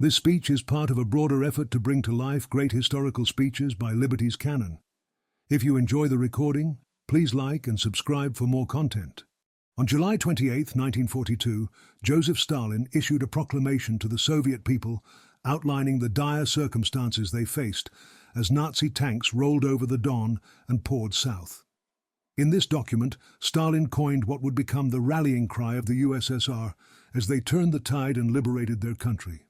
This speech is part of a broader effort to bring to life great historical speeches by Liberty's canon. If you enjoy the recording, please like and subscribe for more content. On July 28, 1942, Joseph Stalin issued a proclamation to the Soviet people outlining the dire circumstances they faced as Nazi tanks rolled over the Don and poured south. In this document, Stalin coined what would become the rallying cry of the USSR as they turned the tide and liberated their country.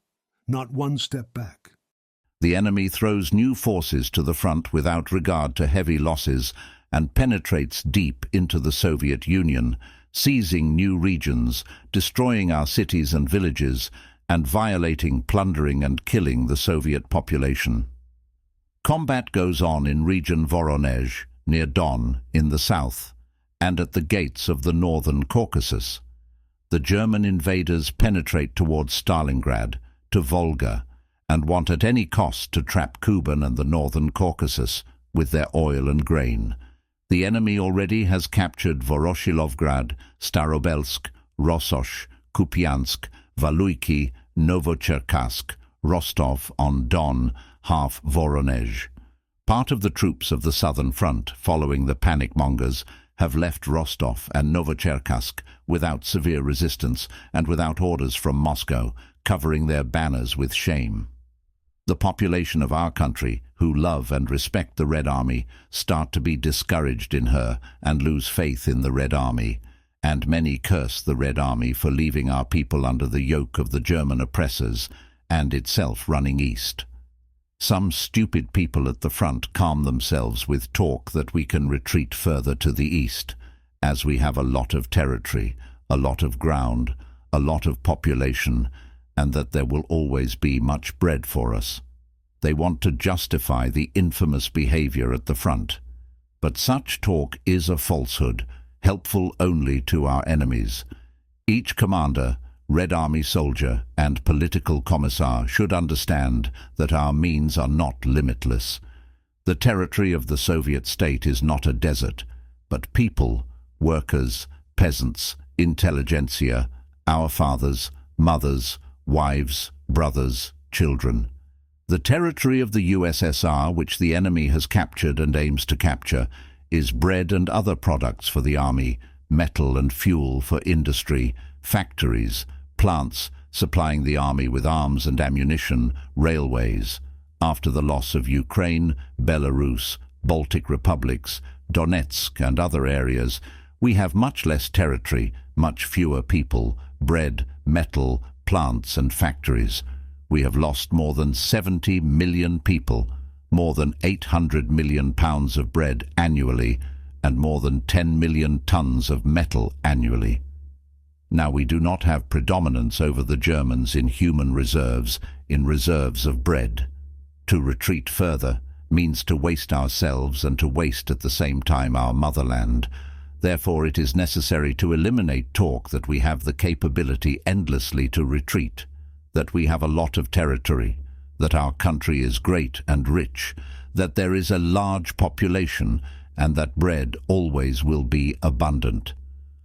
Not one step back. The enemy throws new forces to the front without regard to heavy losses and penetrates deep into the Soviet Union, seizing new regions, destroying our cities and villages, and violating, plundering and killing the Soviet population. Combat goes on in region Voronezh, near Don, in the south, and at the gates of the northern Caucasus. The German invaders penetrate towards Stalingrad, to Volga, and want at any cost to trap Kuban and the northern Caucasus with their oil and grain. The enemy already has captured Voroshilovgrad, Starobelsk, Rososh, Kupiansk, Valuyki, Novocherkassk, Rostov-on-Don, half Voronezh. Part of the troops of the southern front, following the panic-mongers, have left Rostov and Novocherkassk without severe resistance and without orders from Moscow, covering their banners with shame. The population of our country, who love and respect the Red Army, start to be discouraged in her and lose faith in the Red Army, and many curse the Red Army for leaving our people under the yoke of the German oppressors and itself running east. Some stupid people at the front calm themselves with talk that we can retreat further to the east, as we have a lot of territory, a lot of ground, a lot of population, and that there will always be much bread for us. They want to justify the infamous behavior at the front. But such talk is a falsehood, helpful only to our enemies. Each commander, Red Army soldier, and political commissar should understand that our means are not limitless. The territory of the Soviet state is not a desert, but people, workers, peasants, intelligentsia, our fathers, mothers, wives, brothers, children. The territory of the USSR, which the enemy has captured and aims to capture, is bread and other products for the army, metal and fuel for industry, factories, plants supplying the army with arms and ammunition, railways. After the loss of Ukraine, Belarus, Baltic republics, Donetsk and other areas, we have much less territory, much fewer people, bread, metal, plants and factories. We have lost more than 70 million people, more than 800 million pounds of bread annually, and more than 10 million tons of metal annually. Now we do not have predominance over the Germans in human reserves, in reserves of bread. To retreat further means to waste ourselves and to waste at the same time our motherland. Therefore it is necessary to eliminate talk that we have the capability endlessly to retreat, that we have a lot of territory, that our country is great and rich, that there is a large population, and that bread always will be abundant.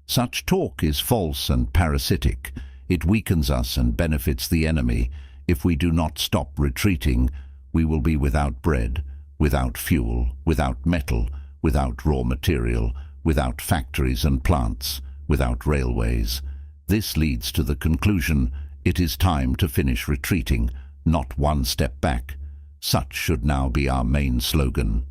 Such talk is false and parasitic. It weakens us and benefits the enemy. If we do not stop retreating, we will be without bread, without fuel, without metal, without raw material, without factories and plants, without railways. This leads to the conclusion, it is time to finish retreating, not one step back. Such should now be our main slogan.